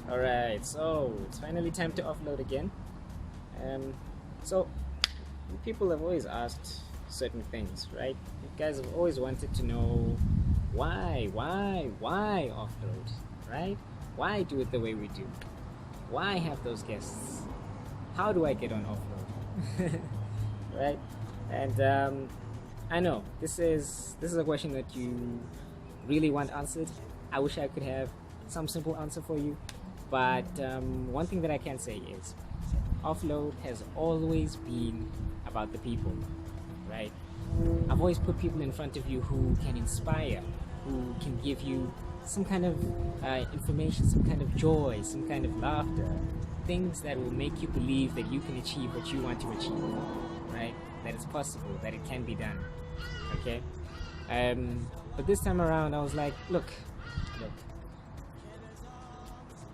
Alright, so it's finally time to offload again. So people have always asked certain things, right? You guys have always wanted to know why offload, right? Why do it the way we do? Why have those guests? How do I get on offload? Right? And I know this is a question that you really want answered. I wish I could have some simple answer for you, but one thing that I can say is offload has always been about the people, right? I've always put people in front of you who can inspire, who can give you some kind of information, some kind of joy, some kind of laughter, things that will make you believe that you can achieve what you want to achieve, right? That it's possible, that it can be done, okay? But this time around, I was like, look,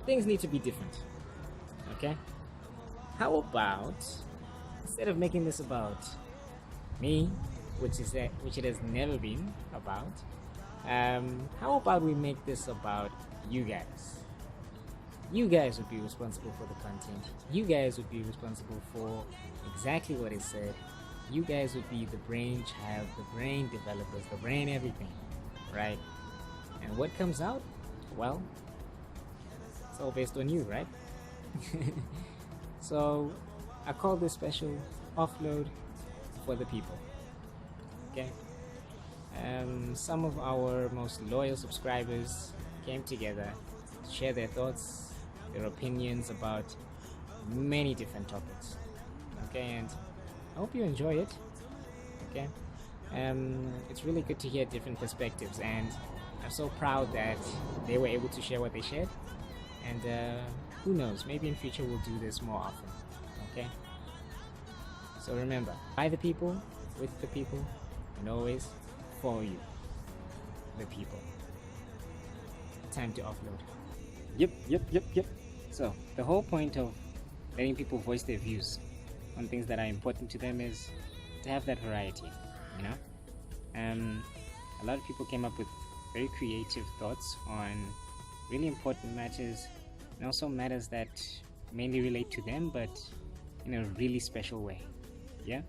things need to be different, okay? How about, instead of making this about me, which it has never been about, how about we make this about you guys? You guys would be responsible for the content. You guys would be responsible for exactly what is said. You guys would be the brainchild, the brain developers, the brain everything, right? And what comes out? Well, it's all based on you, right? So I call this special offload for the people. Okay. Some of our most loyal subscribers came together to share their thoughts, their opinions about many different topics. Okay, and I hope you enjoy it. Okay. It's really good to hear different perspectives, and I'm so proud that they were able to share what they shared. And who knows, maybe in future we'll do this more often. Okay. So remember, by the people, with the people, and always for you, the people. Time to offload. Yep. So the whole point of letting people voice their views on things that are important to them is to have that variety, you know? A lot of people came up with very creative thoughts on really important matters, and also matters that mainly relate to them, but in a really special way. Yeah?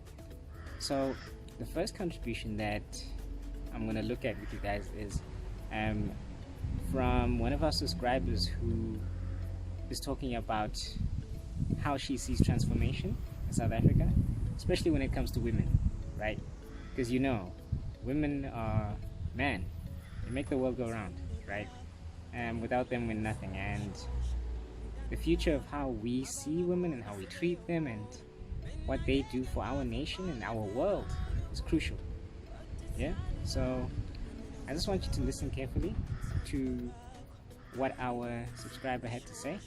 So the first contribution that I'm gonna look at with you guys is from one of our subscribers who is talking about how she sees transformation in South Africa, especially when it comes to women, right? Because women are, man, they make the world go round, right? And without them, we're nothing. And the future of how we see women and how we treat them and what they do for our nation and our world is crucial. Yeah? So I just want you to listen carefully to what our subscriber had to say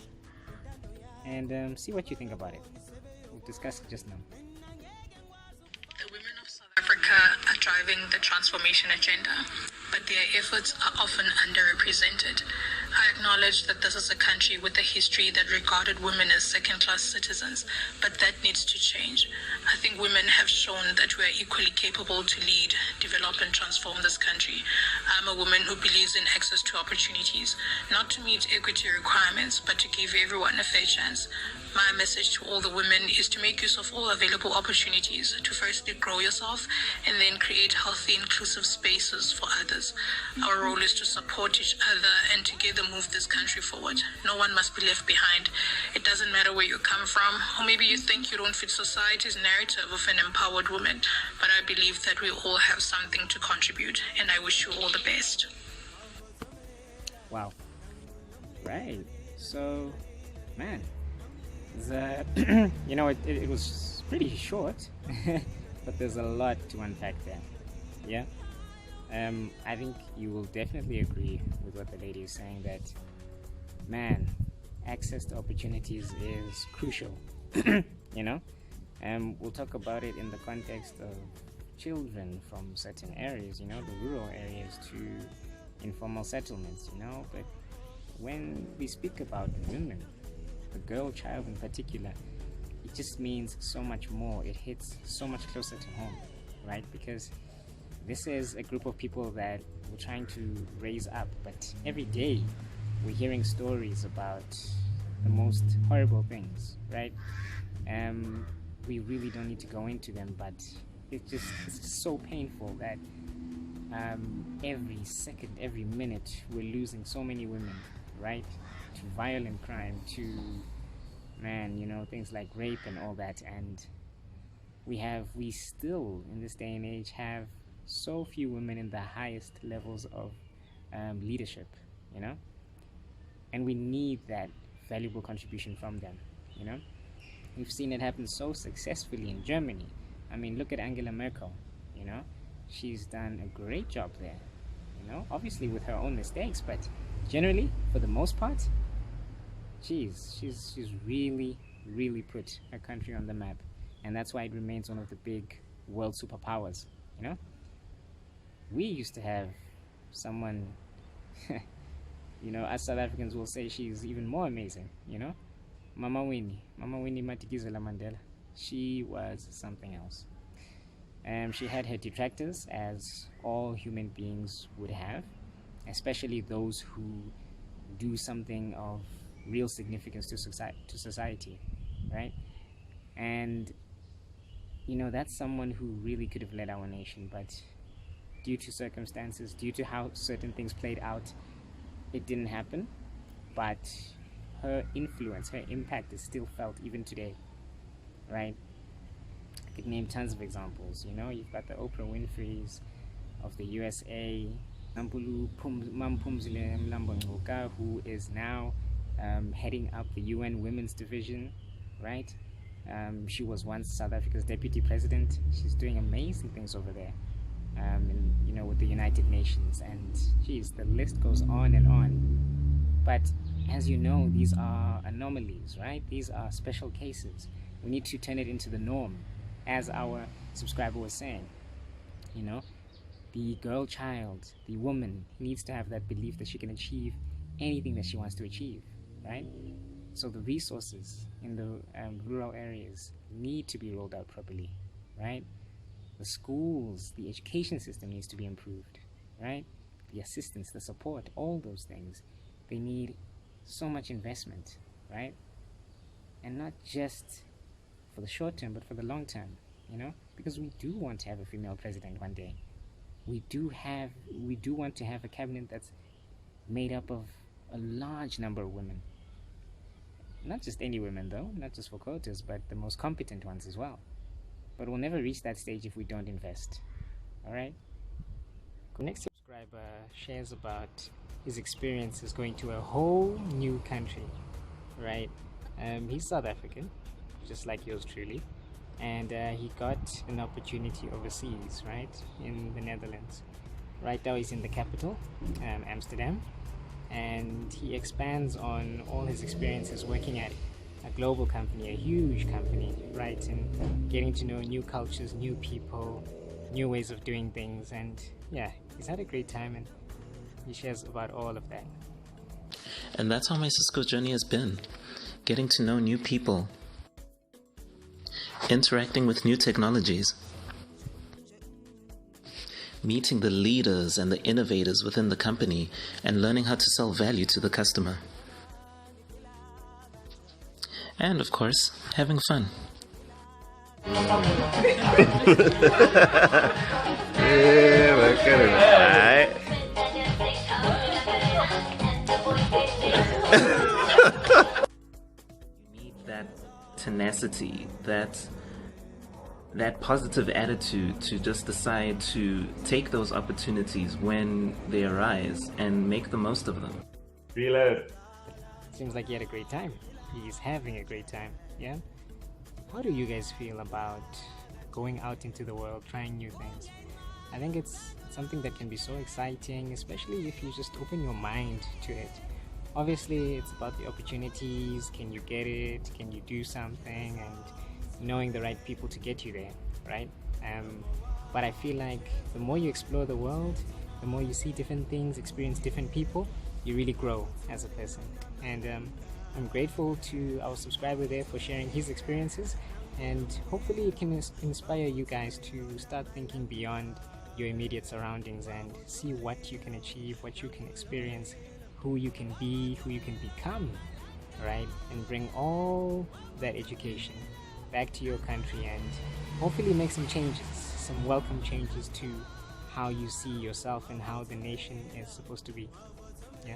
and see what you think about it. We'll discuss it just now. The women of South Africa are driving the transformation agenda, but their efforts are often underrepresented. I acknowledge that this is a country with a history that regarded women as second-class citizens, but that needs to change. I think women have shown that we are equally capable to lead, develop, and transform this country. I'm a woman who believes in access to opportunities, not to meet equity requirements, but to give everyone a fair chance. My message to all the women is to make use of all available opportunities, to firstly grow yourself and then create healthy, inclusive spaces for others. Our role is to support each other and together move this country forward. No one must be left behind. It doesn't matter where you come from, or maybe you think you don't fit society's narrative of an empowered woman, but I believe that we all have something to contribute, and I wish you all the best. Wow. Right. So, man, it was pretty short, but there's a lot to unpack there. Yeah. I think you will definitely agree with what the lady is saying, that, man, access to opportunities is crucial. We'll talk about it in the context of children from certain areas, the rural areas to informal settlements, but when we speak about women, the girl child in particular, it just means so much more. It hits so much closer to home, right? Because This is a group of people that we're trying to raise up, but every day we're hearing stories about the most horrible things, right? We really don't need to go into them, but it's just so painful that every second, every minute, we're losing so many women, right? To violent crime, to, man, things like rape and all that. And we still, in this day and age, have so few women in the highest levels of leadership, and we need that valuable contribution from them. We've seen it happen so successfully in Germany. I mean, look at Angela Merkel. She's done a great job there, obviously with her own mistakes, but generally, for the most part, she's really put her country on the map, and that's why it remains one of the big world superpowers. We used to have someone us South Africans will say she's even more amazing. Mama Winnie Madikizela Mandela. She was something else. She had her detractors, as all human beings would have, especially those who do something of real significance to society, right? And that's someone who really could have led our nation, but due to circumstances, due to how certain things played out, it didn't happen. But her influence, her impact is still felt even today, right? I could name tons of examples. You've got the Oprah Winfreys of the USA, Mampulu Mampumzile Mlambo, who is now heading up the UN Women's Division, right? She was once South Africa's deputy president. She's doing amazing things over there, with the United Nations, and geez, the list goes on and on. But as you know, these are anomalies, right? These are special cases. We need to turn it into the norm, as our subscriber was saying. The girl child, the woman, needs to have that belief that she can achieve anything that she wants to achieve, right? So the resources in the rural areas need to be rolled out properly, right? The schools, the education system needs to be improved, right? The assistance, the support, all those things, they need so much investment, right? And not just for the short term, but for the long term, because we do want to have a female president one day. We do want to have a cabinet that's made up of a large number of women. Not just any women, though, not just for quotas, but the most competent ones as well. But we'll never reach that stage if we don't invest. Alright? The next subscriber shares about his experiences going to a whole new country. Right? He's South African, just like yours truly. And he got an opportunity overseas, right? In the Netherlands. Right now he's in the capital, Amsterdam. And he expands on all his experiences working at a global company, a huge company, right? And getting to know new cultures, new people, new ways of doing things. And yeah, he's had a great time, and he shares about all of that. And that's how my Cisco journey has been. Getting to know new people, interacting with new technologies, meeting the leaders and the innovators within the company, and learning how to sell value to the customer. And of course, having fun. Yeah, look at it. You need that tenacity, that positive attitude to just decide to take those opportunities when they arise and make the most of them. Reload. Seems like he had a great time. He's having a great time, yeah? How do you guys feel about going out into the world, trying new things? I think it's something that can be so exciting, especially if you just open your mind to it. Obviously, it's about the opportunities. Can you get it? Can you do something? And knowing the right people to get you there, right? But I feel like the more you explore the world, the more you see different things, experience different people, you really grow as a person. And I'm grateful to our subscriber there for sharing his experiences, and hopefully it can inspire you guys to start thinking beyond your immediate surroundings and see what you can achieve, what you can experience, who you can be, who you can become, right? And bring all that education back to your country and hopefully make some changes, some welcome changes to how you see yourself and how the nation is supposed to be. Yeah.